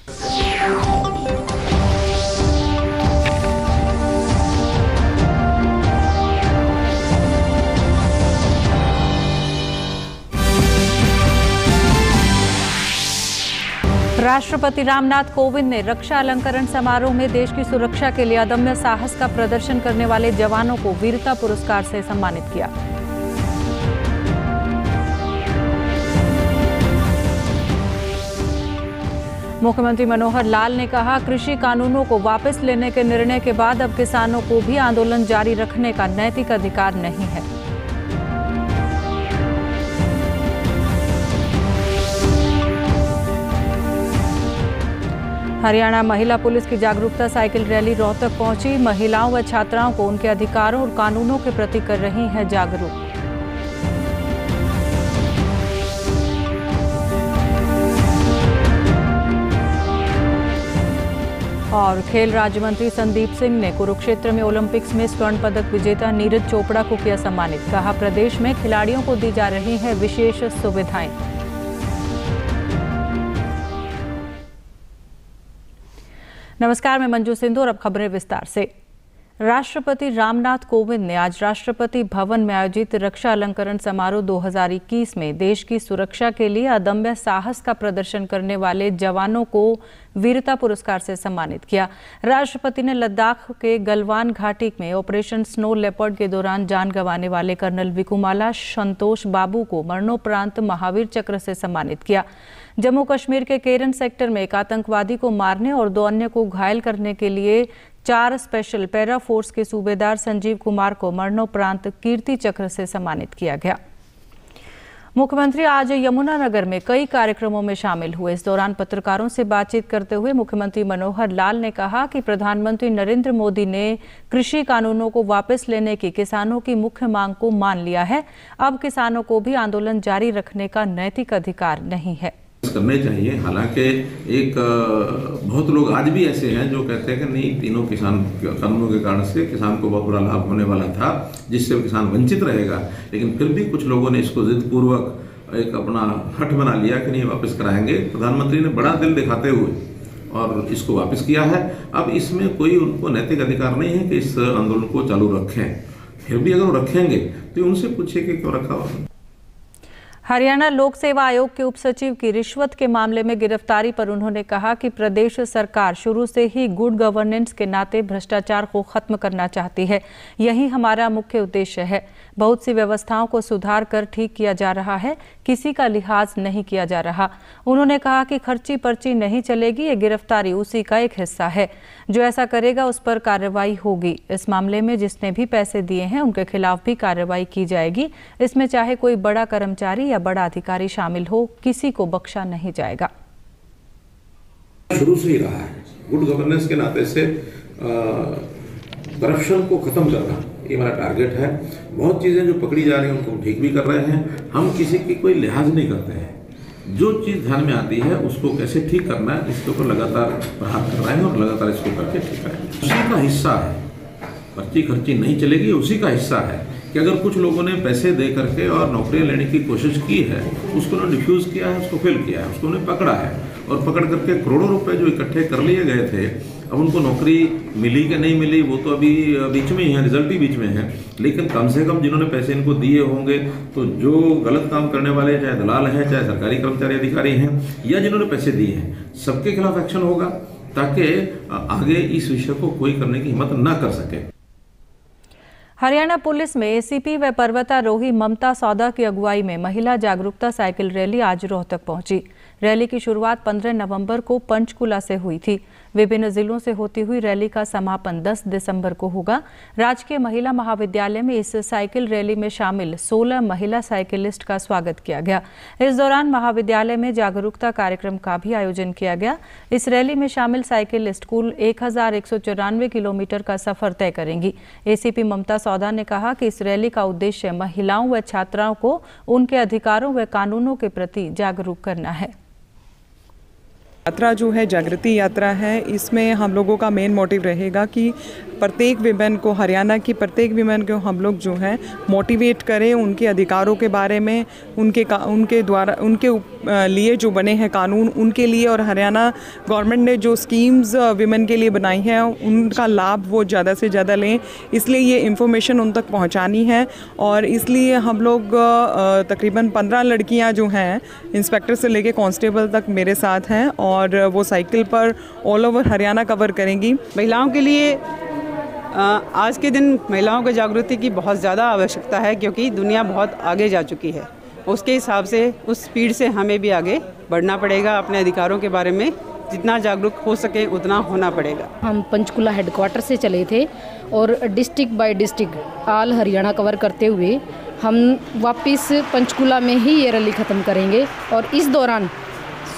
राष्ट्रपति रामनाथ कोविंद ने रक्षा अलंकरण समारोह में देश की सुरक्षा के लिए अदम्य साहस का प्रदर्शन करने वाले जवानों को वीरता पुरस्कार से सम्मानित किया। मुख्यमंत्री मनोहर लाल ने कहा, कृषि कानूनों को वापस लेने के निर्णय के बाद अब किसानों को भी आंदोलन जारी रखने का नैतिक अधिकार नहीं है। हरियाणा महिला पुलिस की जागरूकता साइकिल रैली रोहतक पहुंची। महिलाओं व छात्राओं को उनके अधिकारों और कानूनों के प्रति कर रही हैं जागरूक। और खेल राज्य मंत्री संदीप सिंह ने कुरुक्षेत्र में ओलंपिक्स में स्वर्ण पदक विजेता नीरज चोपड़ा को किया सम्मानित। कहा, प्रदेश में खिलाड़ियों को दी जा रही हैं विशेष सुविधाएं। नमस्कार, मैं मंजू सिंधु और अब खबरें विस्तार से। राष्ट्रपति रामनाथ कोविंद ने आज राष्ट्रपति भवन में आयोजित रक्षा अलंकरण समारोह 2021 में देश की सुरक्षा के लिए अदम्य साहस का प्रदर्शन करने वाले जवानों को वीरता पुरस्कार से सम्मानित किया। राष्ट्रपति ने लद्दाख के गलवान घाटी में ऑपरेशन स्नो लेपर्ड के दौरान जान गंवाने वाले कर्नल विकुमाला संतोष बाबू को मरणोपरांत महावीर चक्र से सम्मानित किया। जम्मू कश्मीर के केरन सेक्टर में एक आतंकवादी को मारने और 2 अन्य को घायल करने के लिए 4 स्पेशल पैरा फोर्स के सूबेदार संजीव कुमार को मरणोपरांत कीर्ति चक्र से सम्मानित किया गया। मुख्यमंत्री आज यमुनानगर में कई कार्यक्रमों में शामिल हुए। इस दौरान पत्रकारों से बातचीत करते हुए मुख्यमंत्री मनोहर लाल ने कहा कि प्रधानमंत्री नरेंद्र मोदी ने कृषि कानूनों को वापस लेने की किसानों की मुख्य मांग को मान लिया है। अब किसानों को भी आंदोलन जारी रखने का नैतिक अधिकार नहीं है। करने चाहिए। हालांकि एक बहुत लोग आज भी ऐसे हैं जो कहते हैं कि नहीं, तीनों किसान कानूनों के कारण से किसान को बहुत बुरा लाभ होने वाला था, जिससे किसान वंचित रहेगा। लेकिन फिर भी कुछ लोगों ने इसको जिद पूर्वक एक अपना हट बना लिया कि नहीं, वापस कराएंगे। प्रधानमंत्री ने बड़ा दिल दिखाते हुए और इसको वापस किया है। अब इसमें कोई उनको नैतिक अधिकार नहीं है कि इस आंदोलन को चालू रखें। फिर भी अगर वो रखेंगे तो उनसे पूछिए कि क्यों रखा हुआ। हरियाणा लोक सेवा आयोग के उप सचिव की रिश्वत के मामले में गिरफ्तारी पर उन्होंने कहा कि प्रदेश सरकार शुरू से ही गुड गवर्नेंस के नाते भ्रष्टाचार को खत्म करना चाहती है। यही हमारा मुख्य उद्देश्य है। बहुत सी व्यवस्थाओं को सुधार कर ठीक किया जा रहा है, किसी का लिहाज नहीं किया जा रहा। उन्होंने कहा कि खर्ची पर्ची नहीं चलेगी, ये गिरफ्तारी उसी का एक हिस्सा है। जो ऐसा करेगा उस पर कार्रवाई होगी। इस मामले में जिसने भी पैसे दिए हैं उनके खिलाफ भी कार्रवाई की जाएगी। इसमें चाहे कोई बड़ा कर्मचारी या बड़ा अधिकारी शामिल हो, किसी को बख्शा नहीं जाएगा। शुरू से ही रहा है गुड गवर्नेंस के नाते से करप्शन को खत्म करना, ये हमारा टारगेट है। बहुत चीजें जो पकड़ी जा रही हैं उनको ठीक भी कर रहे हैं। हम किसी की कोई लिहाज नहीं करते हैं। जो चीज ध्यान में आती है उसको कैसे ठीक करना है, इसके ऊपर लगातार प्रहार कर रहे हैं और लगातार इसको करके ठीक करेंगे। उसी का हिस्सा है। पर्ची खर्ची नहीं चलेगी, उसी का हिस्सा है कि अगर कुछ लोगों ने पैसे दे करके और नौकरियां लेने की कोशिश की है, उसको उन्होंने डिफ्यूज किया है, उसको फेल किया है, उसको उन्हें पकड़ा है और पकड़ करके करोड़ों रुपए जो इकट्ठे कर लिए गए थे, अब उनको नौकरी मिली कि नहीं मिली वो तो अभी बीच में ही है, रिजल्ट ही बीच में है। लेकिन कम से कम जिन्होंने पैसे इनको दिए होंगे, तो जो गलत काम करने वाले, चाहे दलाल हैं, चाहे सरकारी कर्मचारी अधिकारी हैं या जिन्होंने पैसे दिए हैं, सबके खिलाफ एक्शन होगा ताकि आगे इस विषय को कोई करने की हिम्मत न कर सके। हरियाणा पुलिस में एसीपी व पर्वतारोही ममता सौदा की अगुवाई में महिला जागरूकता साइकिल रैली आज रोहतक पहुंची। रैली की शुरुआत 15 नवंबर को पंचकुला से हुई थी। विभिन्न जिलों से होती हुई रैली का समापन 10 दिसंबर को होगा। राजकीय महिला महाविद्यालय में इस साइकिल रैली में शामिल 16 महिला साइकिलिस्ट का स्वागत किया गया। इस दौरान महाविद्यालय में जागरूकता कार्यक्रम का भी आयोजन किया गया। इस रैली में शामिल साइकिलिस्ट कुल 1194 किलोमीटर का सफर तय करेंगी। एसीपी ममता सौदा ने कहा कि इस रैली का उद्देश्य महिलाओं व छात्राओं को उनके अधिकारों व कानूनों के प्रति जागरूक करना है। यात्रा जो है जागृति यात्रा है, इसमें हम लोगों का मेन मोटिव रहेगा कि प्रत्येक विमेन को, हरियाणा की प्रत्येक विमेन को हम लोग जो है मोटिवेट करें, उनके अधिकारों के बारे में, उनके द्वारा उनके लिए जो बने हैं कानून उनके लिए, और हरियाणा गवर्नमेंट ने जो स्कीम्स विमेन के लिए बनाई हैं उनका लाभ वो ज़्यादा से ज़्यादा लें। इसलिए ये इन्फॉर्मेशन उन तक पहुंचानी है, और इसलिए हम लोग तकरीबन 15 लड़कियां जो हैं इंस्पेक्टर से लेके कांस्टेबल तक मेरे साथ हैं, और वो साइकिल पर ऑल ओवर हरियाणा कवर करेंगी। महिलाओं के लिए आज के दिन महिलाओं की जागृति की बहुत ज़्यादा आवश्यकता है, क्योंकि दुनिया बहुत आगे जा चुकी है। उसके हिसाब से उस स्पीड से हमें भी आगे बढ़ना पड़ेगा। अपने अधिकारों के बारे में जितना जागरूक हो सके उतना होना पड़ेगा। हम पंचकुला हेडक्वार्टर से चले थे और district by district all Haryana cover करते हुए हम वापस पंचकुला में ही ये रैली ख़त्म करेंगे, और इस दौरान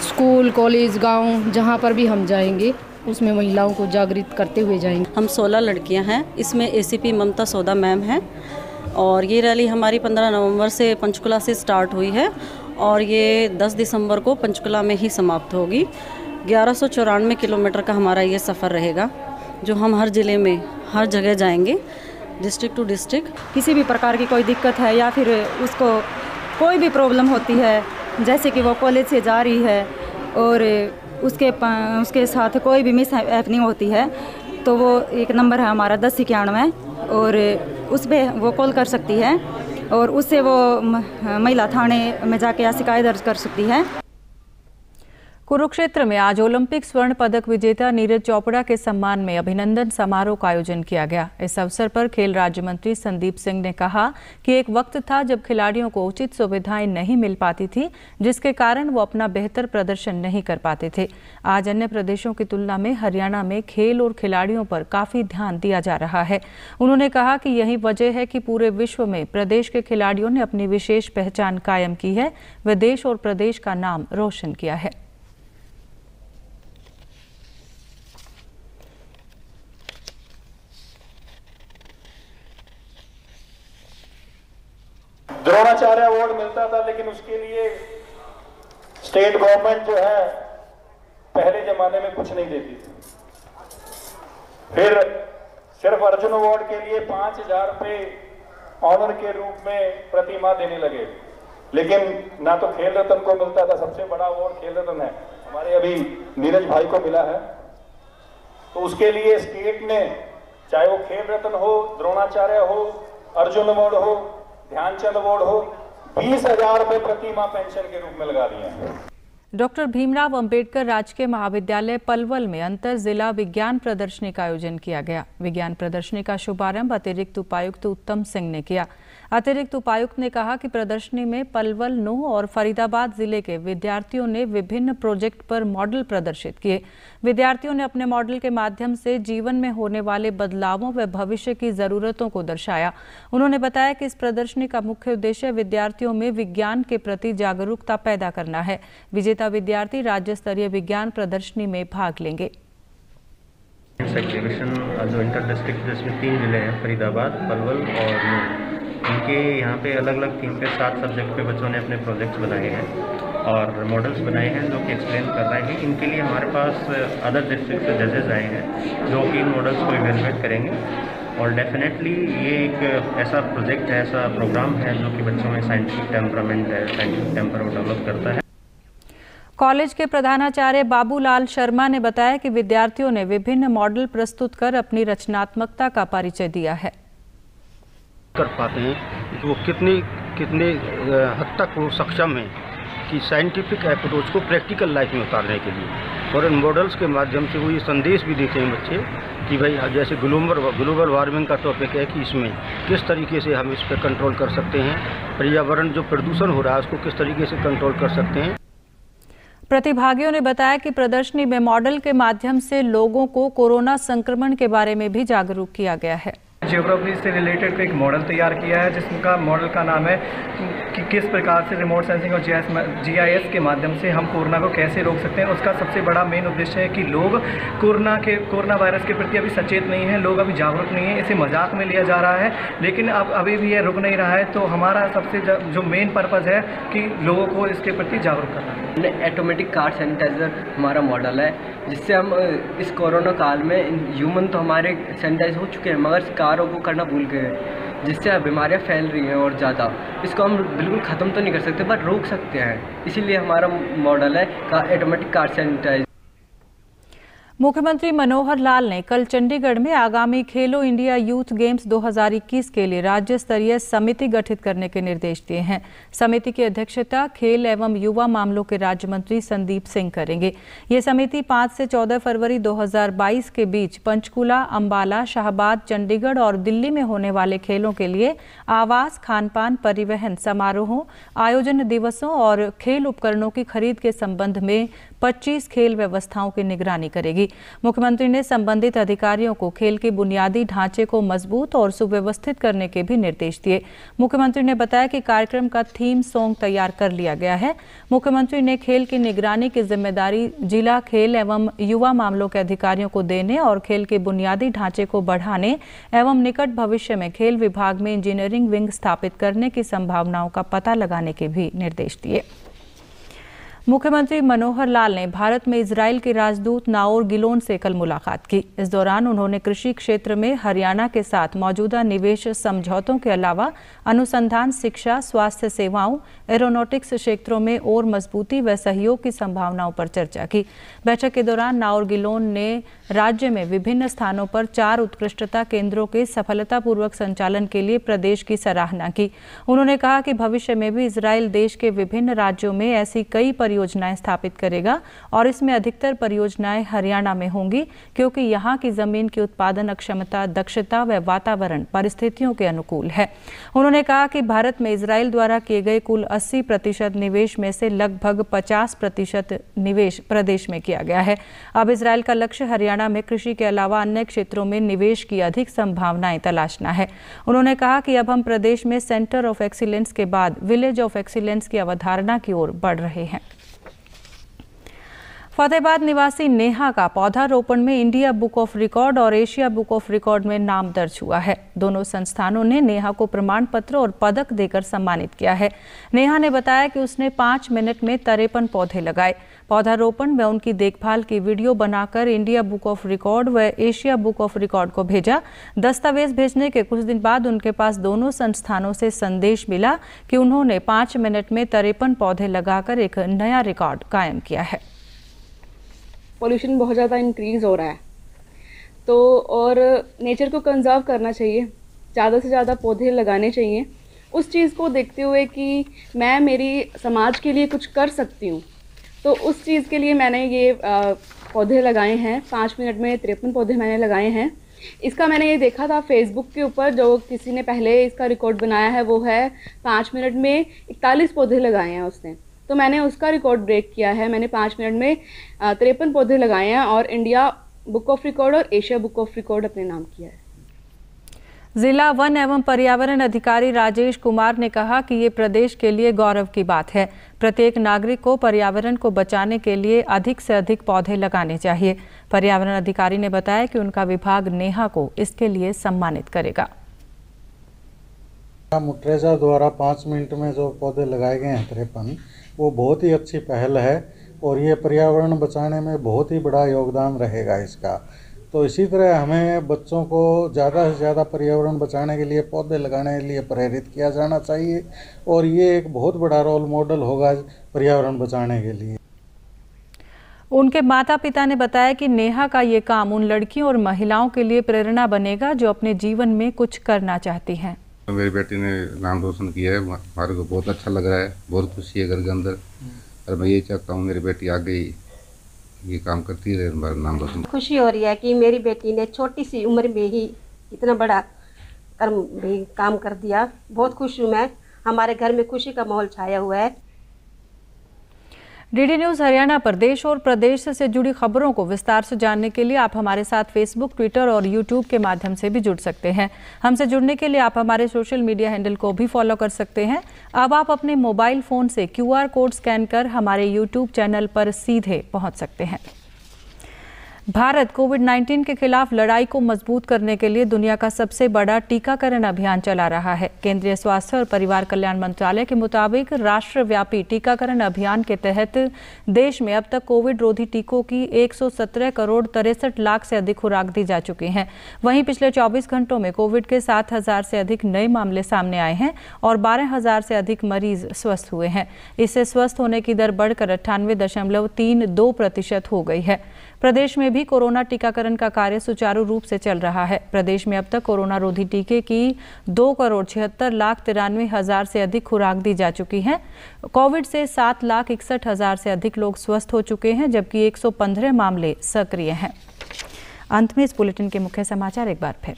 स्कूल, कॉलेज, गांव जहां पर भी हम जाएंगे उसमें महिलाओं को जागृत करते हुए जाएंगे। हम 16 लड़कियां हैं, इसमें ACP ममता सौदा मैम हैं, और ये रैली हमारी 15 नवंबर से पंचकुला से स्टार्ट हुई है और ये 10 दिसंबर को पंचकुला में ही समाप्त होगी। 1194 किलोमीटर का हमारा ये सफ़र रहेगा, जो हम हर ज़िले में हर जगह जाएंगे, डिस्ट्रिक्ट टू डिस्ट्रिक्ट। किसी भी प्रकार की कोई दिक्कत है या फिर उसको कोई भी प्रॉब्लम होती है, जैसे कि वो कॉलेज से जा रही है और उसके साथ कोई भी मिस हैपनिंग होती है, तो वो एक नंबर है हमारा 1091, और उस पर वो कॉल कर सकती है और उससे वो महिला थाने में जाके शिकायत दर्ज कर सकती है। कुरुक्षेत्र में आज ओलंपिक स्वर्ण पदक विजेता नीरज चोपड़ा के सम्मान में अभिनंदन समारोह का आयोजन किया गया। इस अवसर पर खेल राज्य मंत्री संदीप सिंह ने कहा कि एक वक्त था जब खिलाड़ियों को उचित सुविधाएं नहीं मिल पाती थी, जिसके कारण वो अपना बेहतर प्रदर्शन नहीं कर पाते थे। आज अन्य प्रदेशों की तुलना में हरियाणा में खेल और खिलाड़ियों पर काफी ध्यान दिया जा रहा है। उन्होंने कहा कि यही वजह है कि पूरे विश्व में प्रदेश के खिलाड़ियों ने अपनी विशेष पहचान कायम की है व देश और प्रदेश का नाम रोशन किया है। द्रोणाचार्य अवार्ड मिलता था, लेकिन उसके लिए स्टेट गवर्नमेंट जो है पहले जमाने में कुछ नहीं देती थी। फिर सिर्फ अर्जुन अवार्ड के लिए 5000 रुपये ऑनर के रूप में प्रति माह देने लगे, लेकिन ना तो खेल रत्न को मिलता था। सबसे बड़ा अवार्ड खेल रत्न है, हमारे अभी नीरज भाई को मिला है। तो उसके लिए स्टेट ने, चाहे वो खेल रत्न हो, द्रोणाचार्य हो, अर्जुन अवार्ड हो, ध्यानचंद अवार्ड हो, 20,000 रुपये प्रति माह पेंशन के रूप में लगा दिए हैं। डॉक्टर भीमराव अंबेडकर राजकीय महाविद्यालय पलवल में अंतर जिला विज्ञान प्रदर्शनी का आयोजन किया गया। विज्ञान प्रदर्शनी का शुभारंभ अतिरिक्त उपायुक्त उत्तम सिंह ने किया। अतिरिक्त उपायुक्त ने कहा कि प्रदर्शनी में पलवल, नूंह और फरीदाबाद जिले के विद्यार्थियों ने विभिन्न प्रोजेक्ट पर मॉडल प्रदर्शित किए। विद्यार्थियों ने अपने मॉडल के माध्यम से जीवन में होने वाले बदलावों व भविष्य की जरूरतों को दर्शाया। उन्होंने बताया कि इस प्रदर्शनी का मुख्य उद्देश्य विद्यार्थियों में विज्ञान के प्रति जागरूकता पैदा करना है। विजेता विद्यार्थी राज्य स्तरीय विज्ञान प्रदर्शनी में भाग लेंगे। एग्जीबिशन जो इंटर डिस्ट्रिक्ट, जिसमें 3 जिले हैं, फरीदाबाद, पलवल और नूंह। इनके यहाँ पे अलग अलग थीम पे 7 सब्जेक्ट पे बच्चों ने अपने प्रोजेक्ट्स बनाए हैं और मॉडल्स बनाए हैं, जो कि एक्सप्लेन कर रहे हैं। इनके लिए हमारे पास अदर डिस्ट्रिक्ट से जजेस आए हैं, जो कि इन मॉडल्स को इवेलुएट करेंगे। और डेफिनेटली ये एक ऐसा प्रोजेक्ट है, ऐसा प्रोग्राम है जो कि बच्चों में साइंटिफिक टेम्परामेंट है, साइंटिफिक टेम्पर को डेवलप करता है। कॉलेज के प्रधानाचार्य बाबूलाल शर्मा ने बताया कि विद्यार्थियों ने विभिन्न मॉडल प्रस्तुत कर अपनी रचनात्मकता का परिचय दिया है। कर पाते हैं कि वो कितने हद तक वो सक्षम हैं कि साइंटिफिक अप्रोच को प्रैक्टिकल लाइफ में उतारने के लिए। और इन मॉडल्स के माध्यम से वो ये संदेश भी देते हैं बच्चे कि भाई जैसे ग्लोबल वार्मिंग का टॉपिक है कि इसमें किस तरीके से हम इस पर कंट्रोल कर सकते हैं, पर्यावरण जो प्रदूषण हो रहा है उसको किस तरीके से कंट्रोल कर सकते हैं। प्रतिभागियों ने बताया कि प्रदर्शनी में मॉडल के माध्यम से लोगों को कोरोना संक्रमण के बारे में भी जागरूक किया गया है। जियोग्राफी से रिलेटेड एक मॉडल तैयार किया है, जिसका मॉडल का नाम है कि किस प्रकार से रिमोट सेंसिंग और GIS के माध्यम से हम कोरोना को कैसे रोक सकते हैं। उसका सबसे बड़ा मेन उद्देश्य है कि लोग कोरोना वायरस के प्रति अभी सचेत नहीं है, लोग अभी जागरूक नहीं है, इसे मजाक में लिया जा रहा है, लेकिन अब अभी भी ये रुक नहीं रहा है। तो हमारा सबसे जो मेन पर्पज़ है कि लोगों को इसके प्रति जागरूक करना है। ऑटोमेटिक कार सैनिटाइजर हमारा मॉडल है, जिससे हम इस कोरोना काल में ह्यूमन तो हमारे सैनिटाइज हो चुके हैं मगर शिकारों को करना भूल गए, जिससे बीमारियां फैल रही हैं और ज़्यादा। इसको हम बिल्कुल ख़त्म तो नहीं कर सकते पर रोक सकते हैं, इसीलिए हमारा मॉडल है ऑटोमेटिक कार सैनिटाइज। मुख्यमंत्री मनोहर लाल ने कल चंडीगढ़ में आगामी खेलो इंडिया यूथ गेम्स 2021 के लिए राज्य स्तरीय समिति गठित करने के निर्देश दिए हैं। समिति की अध्यक्षता खेल एवं युवा मामलों के राज्य मंत्री संदीप सिंह करेंगे। ये समिति 5 से 14 फरवरी 2022 के बीच पंचकुला, अंबाला, शाहबाद, चंडीगढ़ और दिल्ली में होने वाले खेलों के लिए आवास, खानपान, परिवहन, समारोहों, आयोजन दिवसों और खेल उपकरणों की खरीद के संबंध में 25 खेल व्यवस्थाओं की निगरानी करेगी। मुख्यमंत्री ने संबंधित अधिकारियों को खेल के बुनियादी ढांचे को मजबूत और सुव्यवस्थित करने के भी निर्देश दिए। मुख्यमंत्री ने बताया कि कार्यक्रम का थीम सॉन्ग तैयार कर लिया गया है। मुख्यमंत्री ने खेल की निगरानी की जिम्मेदारी जिला खेल एवं युवा मामलों के अधिकारियों को देने और खेल के बुनियादी ढांचे को बढ़ाने एवं निकट भविष्य में खेल विभाग में इंजीनियरिंग विंग स्थापित करने की संभावनाओं का पता लगाने के भी निर्देश दिए। मुख्यमंत्री मनोहर लाल ने भारत में इजरायल के राजदूत नाओर गिलोन से कल मुलाकात की। इस दौरान उन्होंने कृषि क्षेत्र में हरियाणा के साथ मौजूदा निवेश समझौतों के अलावा अनुसंधान, शिक्षा, स्वास्थ्य सेवाओं, एरोनॉटिक्स क्षेत्रों में और मजबूती व सहयोग की संभावनाओं पर चर्चा की। बैठक के दौरान नाओर गिलोन ने राज्य में विभिन्न स्थानों पर 4 उत्कृष्टता केंद्रों के सफलतापूर्वक संचालन के लिए प्रदेश की सराहना की। उन्होंने कहा कि भविष्य में भी इजरायल देश के विभिन्न राज्यों में ऐसी कई परियोजनाएं स्थापित करेगा और इसमें अधिकतर परियोजनाएं हरियाणा में होंगी, क्योंकि यहाँ की जमीन की उत्पादन क्षमता, दक्षता व वातावरण परिस्थितियों के अनुकूल है। उन्होंने कहा कि भारत में इजरायल द्वारा किए गए कुल 80% निवेश में से लगभग 50% निवेश प्रदेश में किया गया है। अब इजरायल का लक्ष्य हरियाणा में कृषि के अलावा अन्य क्षेत्रों में निवेश की अधिक संभावनाएं तलाशना है। उन्होंने कहा कि अब हम प्रदेश में सेंटर ऑफ एक्सीलेंस के बाद विलेज ऑफ एक्सीलेंस की अवधारणा की ओर बढ़ रहे हैं। फतेहाबाद निवासी नेहा का पौधारोपण में इंडिया बुक ऑफ रिकॉर्ड और एशिया बुक ऑफ रिकॉर्ड में नाम दर्ज हुआ है। दोनों संस्थानों ने नेहा को प्रमाण पत्र और पदक देकर सम्मानित किया है। नेहा ने बताया कि उसने 5 मिनट में 53 पौधे लगाए। पौधारोपण व उनकी देखभाल की वीडियो बनाकर इंडिया बुक ऑफ रिकॉर्ड व एशिया बुक ऑफ रिकॉर्ड को भेजा। दस्तावेज भेजने के कुछ दिन बाद उनके पास दोनों संस्थानों से संदेश मिला कि उन्होंने 5 मिनट में 53 पौधे लगाकर एक नया रिकॉर्ड कायम किया है। पॉल्यूशन बहुत ज़्यादा इंक्रीज़ हो रहा है, तो और नेचर को कंजर्व करना चाहिए, ज़्यादा से ज़्यादा पौधे लगाने चाहिए। उस चीज़ को देखते हुए कि मैं मेरी समाज के लिए कुछ कर सकती हूँ, तो उस चीज़ के लिए मैंने ये पौधे लगाए हैं। 5 मिनट में 53 पौधे मैंने लगाए हैं। इसका मैंने ये देखा था फेसबुक के ऊपर, जो किसी ने पहले इसका रिकॉर्ड बनाया है वो है 5 मिनट में 41 पौधे लगाए हैं उसने, तो मैंने उसका रिकॉर्ड ब्रेक किया है। मैंने 5 मिनट में 53 पौधे लगाए हैं और इंडिया बुक ऑफ रिकॉर्ड और एशिया बुक ऑफ रिकॉर्ड अपने नाम किया है। जिला वन एवं पर्यावरण अधिकारी राजेश कुमार ने कहा कि ये प्रदेश के लिए गौरव की बात है। प्रत्येक नागरिक को पर्यावरण को बचाने के लिए अधिक से अधिक पौधे लगाने चाहिए। पर्यावरण अधिकारी ने बताया कि उनका विभाग नेहा को इसके लिए सम्मानित करेगा। मुट्रेजा द्वारा 5 मिनट में जो पौधे लगाए गए हैं 53, वो बहुत ही अच्छी पहल है और ये पर्यावरण बचाने में बहुत ही बड़ा योगदान रहेगा इसका। तो इसी तरह हमें बच्चों को ज़्यादा से ज़्यादा पर्यावरण बचाने के लिए, पौधे लगाने के लिए प्रेरित किया जाना चाहिए और ये एक बहुत बड़ा रोल मॉडल होगा पर्यावरण बचाने के लिए। उनके माता पिता ने बताया कि नेहा का ये काम उन लड़कियों और महिलाओं के लिए प्रेरणा बनेगा जो अपने जीवन में कुछ करना चाहती हैं। मेरी बेटी ने नाम रोशन किया है, हमारे को बहुत अच्छा लग रहा है, बहुत खुशी है घर के अंदर। और मैं ये चाहता हूँ मेरी बेटी आगे ये काम करती रहे, हमारा नाम रोशन। खुशी हो रही है कि मेरी बेटी ने छोटी सी उम्र में ही इतना बड़ा काम कर दिया। बहुत खुश हूँ मैं, हमारे घर में खुशी का माहौल छाया हुआ है। डीडी न्यूज़ हरियाणा पर देश और प्रदेश से जुड़ी खबरों को विस्तार से जानने के लिए आप हमारे साथ फेसबुक, ट्विटर और यूट्यूब के माध्यम से भी जुड़ सकते हैं। हमसे जुड़ने के लिए आप हमारे सोशल मीडिया हैंडल को भी फॉलो कर सकते हैं। अब आप अपने मोबाइल फ़ोन से QR कोड स्कैन कर हमारे यूट्यूब चैनल पर सीधे पहुंच सकते हैं। भारत कोविड-19 के खिलाफ लड़ाई को मजबूत करने के लिए दुनिया का सबसे बड़ा टीकाकरण अभियान चला रहा है। केंद्रीय स्वास्थ्य और परिवार कल्याण मंत्रालय के मुताबिक राष्ट्रव्यापी टीकाकरण अभियान के तहत देश में अब तक कोविड रोधी टीकों की 117 करोड़ 63 लाख से अधिक खुराक दी जा चुकी हैं। वहीं पिछले 24 घंटों में कोविड के 7,000 से अधिक नए मामले सामने आए हैं और 12,000 से अधिक मरीज स्वस्थ हुए हैं। इससे स्वस्थ होने की दर बढ़कर 98.32% हो गई है। प्रदेश में भी कोरोना टीकाकरण का कार्य सुचारू रूप से चल रहा है। प्रदेश में अब तक कोरोना रोधी टीके की 2,76,93,000 से अधिक खुराक दी जा चुकी है। कोविड से 7,61,000 से अधिक लोग स्वस्थ हो चुके हैं, जबकि 115 मामले सक्रिय हैं। अंत में इस बुलेटिन के मुख्य समाचार एक बार फिर।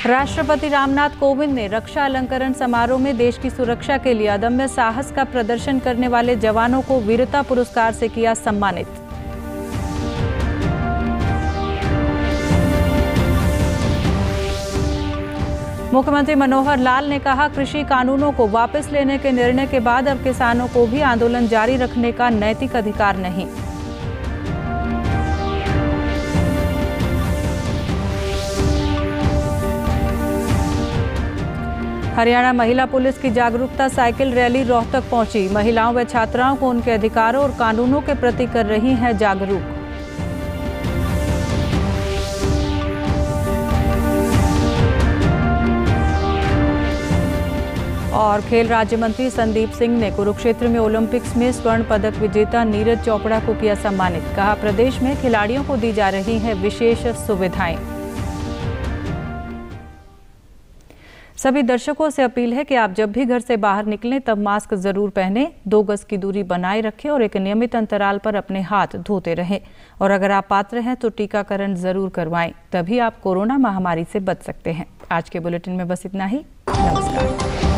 राष्ट्रपति रामनाथ कोविंद ने रक्षा अलंकरण समारोह में देश की सुरक्षा के लिए अदम्य साहस का प्रदर्शन करने वाले जवानों को वीरता पुरस्कार से किया सम्मानित। मुख्यमंत्री मनोहर लाल ने कहा, कृषि कानूनों को वापस लेने के निर्णय के बाद अब किसानों को भी आंदोलन जारी रखने का नैतिक अधिकार नहीं। हरियाणा महिला पुलिस की जागरूकता साइकिल रैली रोहतक पहुंची। महिलाओं व छात्राओं को उनके अधिकारों और कानूनों के प्रति कर रही हैं जागरूक। और खेल राज्य मंत्री संदीप सिंह ने कुरुक्षेत्र में ओलंपिक्स में स्वर्ण पदक विजेता नीरज चोपड़ा को किया सम्मानित। कहा, प्रदेश में खिलाड़ियों को दी जा रही हैं विशेष सुविधाएं। सभी दर्शकों से अपील है कि आप जब भी घर से बाहर निकलें तब मास्क जरूर पहनें, 2 गज की दूरी बनाए रखें और एक नियमित अंतराल पर अपने हाथ धोते रहें। और अगर आप पात्र हैं तो टीकाकरण जरूर करवाएं, तभी आप कोरोना महामारी से बच सकते हैं। आज के बुलेटिन में बस इतना ही। नमस्कार।